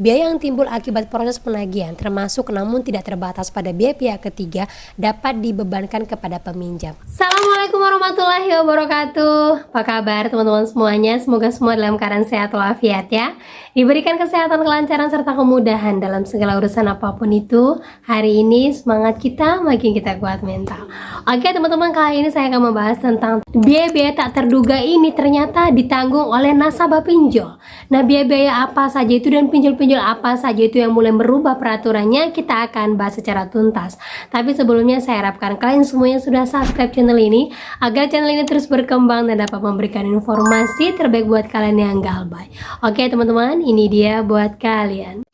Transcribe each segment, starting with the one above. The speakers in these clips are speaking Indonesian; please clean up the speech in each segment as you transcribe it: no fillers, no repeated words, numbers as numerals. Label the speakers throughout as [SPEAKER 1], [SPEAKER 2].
[SPEAKER 1] Biaya yang timbul akibat proses penagihan termasuk namun tidak terbatas pada biaya pihak ketiga dapat dibebankan kepada peminjam. Assalamualaikum warahmatullahi wabarakatuh. Apa kabar teman-teman semuanya? Semoga semua dalam keadaan sehat walafiat ya. Diberikan kesehatan, kelancaran, serta kemudahan dalam segala urusan apapun itu. Hari ini semangat kita makin kita kuat mental. Oke teman-teman, kali ini saya akan membahas tentang biaya-biaya tak terduga ini ternyata ditanggung oleh nasabah pinjol. Nah, biaya-biaya apa saja itu dan pinjol-pinjol apa saja itu yang mulai merubah peraturannya, kita akan bahas secara tuntas. Tapi sebelumnya saya harapkan kalian semuanya sudah subscribe channel ini agar channel ini terus berkembang dan dapat memberikan informasi terbaik buat kalian yang galbay. Oke teman-teman, ini dia buat kalian.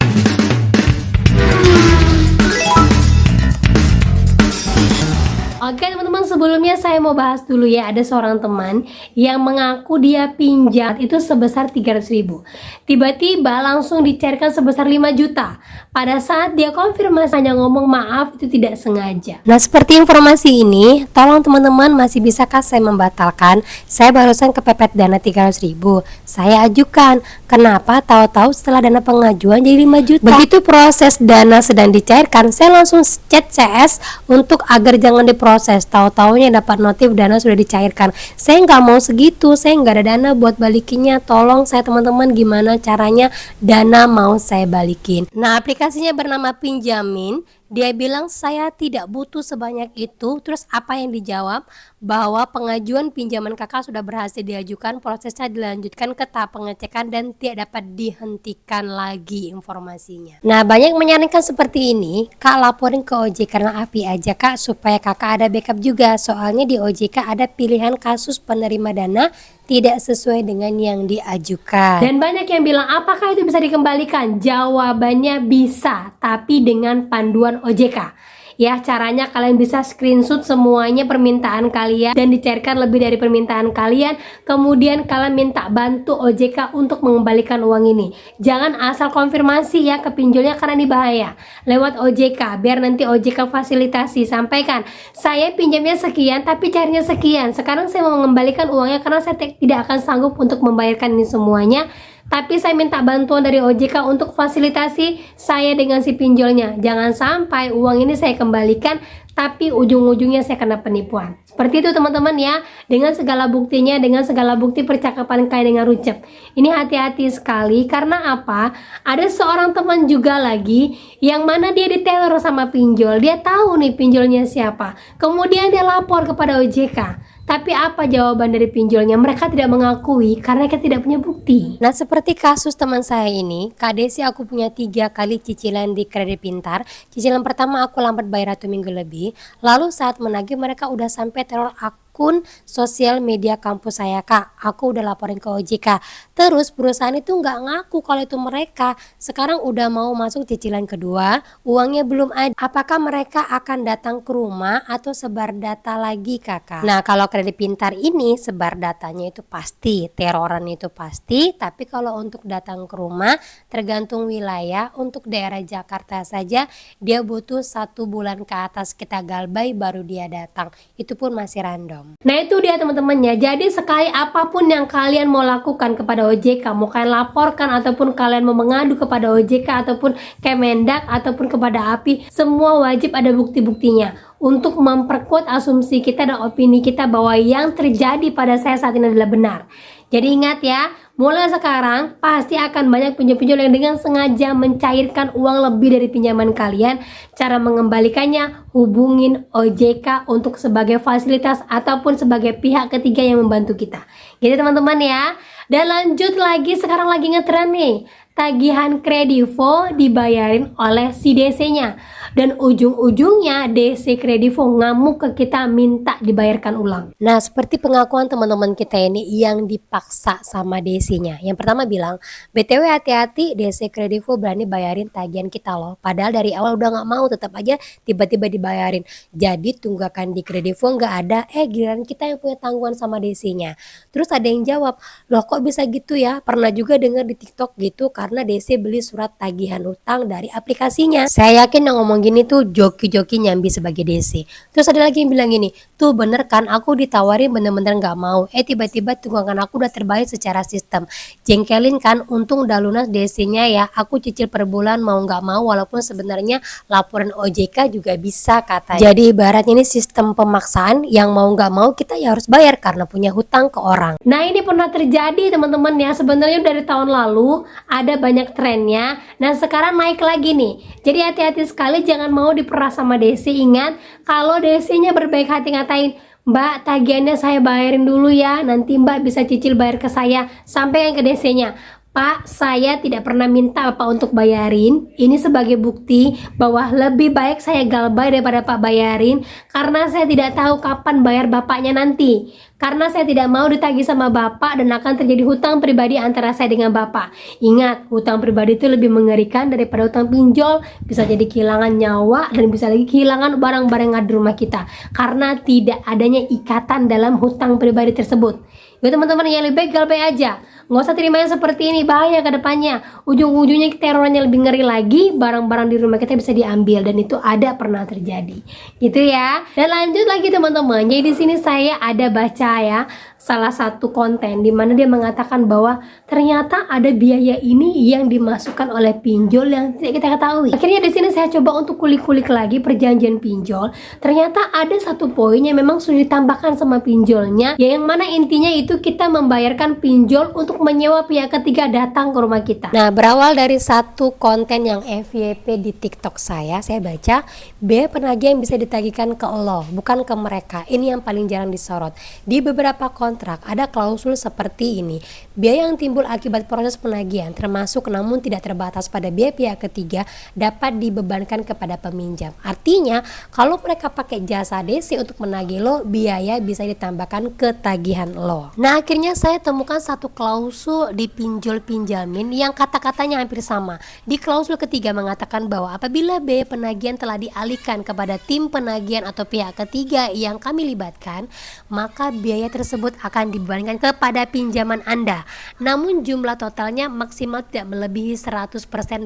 [SPEAKER 1] Oke teman-teman, sebelumnya saya mau bahas dulu ya, ada seorang teman yang mengaku dia pinjam itu sebesar 300.000. Tiba-tiba langsung dicairkan sebesar 5 juta. Pada saat dia konfirmasi hanya ngomong maaf itu tidak sengaja. Nah, seperti informasi ini, tolong teman-teman masih bisakah saya membatalkan? Saya barusan kepepet dana 300.000. Saya ajukan. Kenapa tahu-tahu setelah dana pengajuan jadi 5 juta? Begitu proses dana sedang dicairkan, saya langsung chat CS untuk agar jangan diproses. Tahu-taunya dapat notif dana sudah dicairkan. Saya nggak mau segitu, saya nggak ada dana buat balikinnya. Tolong saya teman-teman, gimana caranya dana mau saya balikin? Nah, aplikasinya bernama Pinjamin. Dia bilang saya tidak butuh sebanyak itu. Terus apa yang dijawab? Bahwa pengajuan pinjaman kakak sudah berhasil diajukan, prosesnya dilanjutkan ke tahap pengecekan dan tidak dapat dihentikan lagi informasinya. Nah, banyak menyarankan seperti ini, kak laporin ke OJK karena API aja kak, supaya kakak ada backup juga. Soalnya di OJK ada pilihan kasus penerima dana tidak sesuai dengan yang diajukan. Dan banyak yang bilang, apakah itu bisa dikembalikan? Jawabannya bisa, tapi dengan panduan OJK. Ya, caranya kalian bisa screenshot semuanya permintaan kalian dan dicairkan lebih dari permintaan kalian. Kemudian kalian minta bantu OJK untuk mengembalikan uang ini. Jangan asal konfirmasi ya ke pinjolnya karena ini bahaya. Lewat OJK, biar nanti OJK fasilitasi. Sampaikan, saya pinjamnya sekian tapi cairnya sekian. Sekarang saya mau mengembalikan uangnya karena saya tidak akan sanggup untuk membayarkan ini semuanya. Tapi saya minta bantuan dari OJK untuk fasilitasi saya dengan si pinjolnya. Jangan sampai uang ini saya kembalikan tapi ujung-ujungnya saya kena penipuan. Seperti itu teman-teman ya, dengan segala buktinya, dengan segala bukti percakapan kalian dengan Rucep. Ini hati-hati sekali, karena apa? Ada seorang teman juga lagi yang mana dia diteror sama pinjol. Dia tahu nih pinjolnya siapa. Kemudian dia lapor kepada OJK. Tapi apa jawaban dari pinjolnya? Mereka tidak mengakui karena mereka tidak punya bukti. Nah, seperti kasus teman saya ini, Kak Desi, aku punya 3 kali cicilan di Kredit Pintar. Cicilan pertama aku lambat bayar 1 minggu lebih. Lalu saat menagih mereka udah sampai teror akun sosial media kampus saya kak. Aku udah laporin ke OJK. Terus perusahaan itu nggak ngaku kalau itu mereka. Sekarang udah mau masuk cicilan kedua, uangnya belum ada. Apakah mereka akan datang ke rumah atau sebar data lagi kakak? Nah, kalau Kredit Pintar ini sebar datanya itu pasti, teroran itu pasti. Tapi kalau untuk datang ke rumah tergantung wilayah. Untuk daerah Jakarta saja dia butuh 1 bulan ke atas kita galbay baru dia datang. Itu pun masih random. Nah, itu dia teman-temannya. Jadi sekali apapun yang kalian mau lakukan kepada OJK, mau kalian laporkan ataupun kalian mau mengadu kepada OJK ataupun Kemendak ataupun kepada API, semua wajib ada bukti-buktinya untuk memperkuat asumsi kita dan opini kita bahwa yang terjadi pada saya saat ini adalah benar. Jadi ingat ya, mulai sekarang pasti akan banyak pinjol-pinjol yang dengan sengaja mencairkan uang lebih dari pinjaman kalian. Cara mengembalikannya, hubungin OJK untuk sebagai fasilitas ataupun sebagai pihak ketiga yang membantu kita. Jadi teman-teman ya. Dan lanjut lagi, sekarang lagi ngetren nih, tagihan Kredivo dibayarin oleh si DC-nya. Dan ujung-ujungnya DC Kredivo ngamuk ke kita minta dibayarkan ulang. Nah, seperti pengakuan teman-teman kita ini yang dipaksa sama DC-nya. Yang pertama bilang, BTW hati-hati, DC Kredivo berani bayarin tagihan kita loh. Padahal dari awal udah nggak mau, tetap aja tiba-tiba dibayarin. Jadi tunggakan di Kredivo nggak ada, giliran kita yang punya tanggungan sama DC-nya. Terus ada yang jawab, loh kok bisa gitu ya? Pernah juga dengar di TikTok gitu, karena DC beli surat tagihan utang dari aplikasinya. Saya yakin yang ngomong gini tuh joki-joki nyambi sebagai DC. Terus ada lagi yang bilang gini, tuh bener kan aku ditawarin bener-bener gak mau, tiba-tiba tunggangan aku udah terbayar secara sistem. Jengkelin kan, untung udah lunas DC-nya ya, aku cicil per bulan mau gak mau walaupun sebenarnya laporan OJK juga bisa katanya. Jadi ibaratnya ini sistem pemaksaan yang mau gak mau kita ya harus bayar karena punya hutang ke orang. Nah ini pernah terjadi teman-teman ya, sebenarnya dari tahun lalu ada banyak trennya, nah sekarang naik lagi nih. Jadi hati-hati sekali, jangan mau diperas sama DC. Ingat, kalau DC-nya berbaik hati ngatain, Mbak tagihannya saya bayarin dulu ya, nanti Mbak bisa cicil bayar ke saya, sampaikan ke DC-nya, Pak, saya tidak pernah minta Bapak untuk bayarin. Ini sebagai bukti bahwa lebih baik saya galbay daripada Pak bayarin, karena saya tidak tahu kapan bayar Bapaknya nanti. Karena saya tidak mau ditagih sama Bapak dan akan terjadi hutang pribadi antara saya dengan Bapak. Ingat, hutang pribadi itu lebih mengerikan daripada hutang pinjol. Bisa jadi kehilangan nyawa dan bisa lagi kehilangan barang-barang yang ada di rumah kita, karena tidak adanya ikatan dalam hutang pribadi tersebut. Ya teman-teman, yang lebih baik galbay aja, nggak usah terima yang seperti ini, bahaya ke depannya. Ujung-ujungnya terornya lebih ngeri lagi, barang-barang di rumah kita bisa diambil, dan itu ada pernah terjadi gitu ya. Dan lanjut lagi teman-teman, jadi di sini saya ada baca ya salah satu konten di mana dia mengatakan bahwa ternyata ada biaya ini yang dimasukkan oleh pinjol yang tidak kita ketahui. Akhirnya di sini saya coba untuk kulik-kulik lagi perjanjian pinjol. Ternyata ada satu poin yang memang sudah ditambahkan sama pinjolnya, yang mana intinya itu kita membayarkan pinjol untuk menyewa pihak ketiga datang ke rumah kita. Nah, berawal dari satu konten yang FYP di TikTok saya baca, biaya penagih yang bisa ditagihkan ke lo, bukan ke mereka. Ini yang paling jarang disorot. Di beberapa kontrak ada klausul seperti ini, biaya yang timbul akibat proses penagihan termasuk namun tidak terbatas pada biaya pihak ketiga dapat dibebankan kepada peminjam. Artinya kalau mereka pakai jasa DC untuk menagih lo, biaya bisa ditambahkan ke tagihan lo. Nah akhirnya saya temukan satu klausul di pinjol pinjamin yang kata-katanya hampir sama. Di klausul ketiga mengatakan bahwa apabila biaya penagihan telah dialihkan kepada tim penagihan atau pihak ketiga yang kami libatkan, maka biaya tersebut akan dibebankan kepada pinjaman Anda. Namun jumlah totalnya maksimal tidak melebihi 100%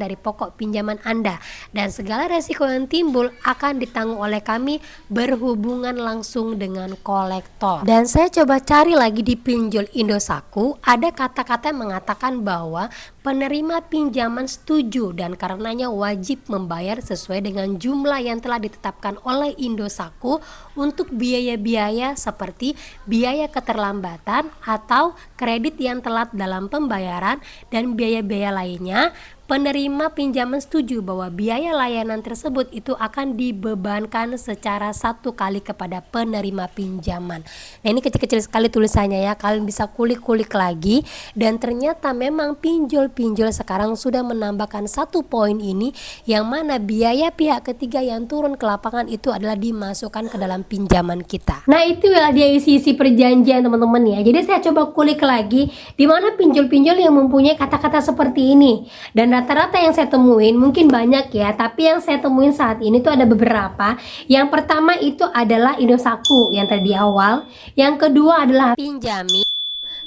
[SPEAKER 1] dari pokok pinjaman Anda, dan segala resiko yang timbul akan ditanggung oleh kami berhubungan langsung dengan kolektor. Dan saya coba cari lagi di pinjol Indosatku, ada kata-kata yang mengatakan bahwa penerima pinjaman setuju dan karenanya wajib membayar sesuai dengan jumlah yang telah ditetapkan oleh Indosatku untuk biaya-biaya seperti biaya keterlambatan atau kredit yang telat dalam pembayaran dan biaya-biaya lainnya. Penerima pinjaman setuju bahwa biaya layanan tersebut itu akan dibebankan secara satu kali kepada penerima pinjaman. Nah ini kecil-kecil sekali tulisannya ya, kalian bisa kulik-kulik lagi, dan ternyata memang pinjol-pinjol sekarang sudah menambahkan satu poin ini, yang mana biaya pihak ketiga yang turun ke lapangan itu adalah dimasukkan ke dalam pinjaman kita. Nah itu ya dia isi-isi perjanjian teman-teman ya. Jadi saya coba kulik lagi di mana pinjol-pinjol yang mempunyai kata-kata seperti ini, dan rata-rata yang saya temuin mungkin banyak ya, tapi yang saya temuin saat ini tuh ada beberapa. Yang pertama itu adalah Indosatku yang tadi awal, yang kedua adalah Pinjami,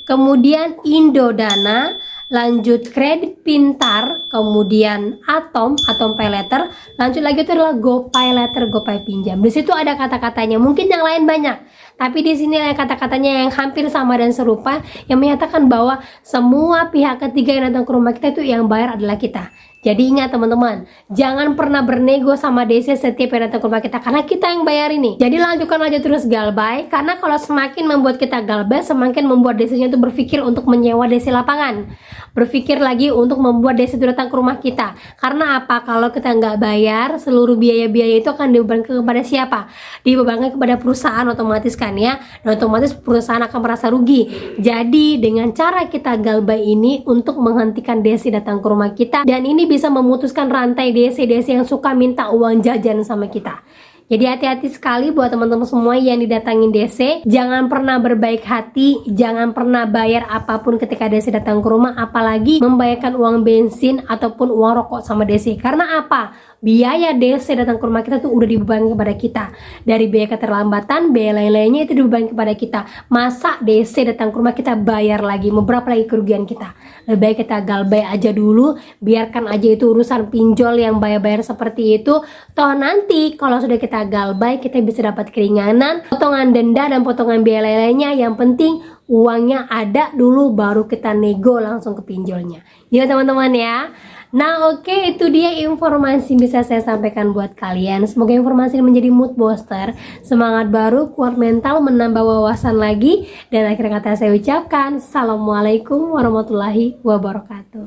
[SPEAKER 1] kemudian Indodana, lanjut Kredit Pintar, kemudian Atom Paylater, lanjut lagi itu adalah GoPaylater, GoPay Pinjam. Di situ ada kata-katanya, mungkin yang lain banyak, tapi di sini ada kata-katanya yang hampir sama dan serupa, yang menyatakan bahwa semua pihak ketiga yang datang ke rumah kita itu yang bayar adalah kita. Jadi ingat teman-teman, jangan pernah bernego sama DC setiap yang datang ke rumah kita, karena kita yang bayar ini. Jadi lanjutkan aja terus galbay, karena kalau semakin membuat kita galbay, semakin membuat DC-nya itu berpikir untuk menyewa DC lapangan, berpikir lagi untuk membuat DC itu datang ke rumah kita. Karena apa? Kalau kita nggak bayar, seluruh biaya-biaya itu akan dibebankan kepada siapa? Dibebankan kepada perusahaan otomatis kan ya, dan otomatis perusahaan akan merasa rugi. Jadi dengan cara kita galbay ini untuk menghentikan DC datang ke rumah kita, dan ini bisa memutuskan rantai DC yang suka minta uang jajan sama kita. Jadi hati-hati sekali buat teman-teman semua yang didatangin DC. Jangan pernah berbaik hati, jangan pernah bayar apapun ketika DC datang ke rumah, apalagi membayarkan uang bensin ataupun uang rokok sama DC. Karena apa? Biaya DC datang ke rumah kita tuh udah dibebankan kepada kita. Dari biaya keterlambatan, biaya lain-lainnya itu dibebankan kepada kita. Masa DC datang ke rumah kita bayar lagi? Mau berapa lagi kerugian kita? Lebih baik kita galbay aja dulu, biarkan aja itu urusan pinjol yang bayar-bayar seperti itu. Toh nanti kalau sudah kita galbay, kita bisa dapat keringanan, potongan denda dan potongan biaya lain-lainnya. Yang penting uangnya ada dulu, baru kita nego langsung ke pinjolnya. Ya teman-teman ya. Nah oke, itu dia informasi bisa saya sampaikan buat kalian. Semoga informasi ini menjadi mood booster, semangat baru, kuat mental, menambah wawasan lagi. Dan akhir kata saya ucapkan Assalamualaikum warahmatullahi wabarakatuh.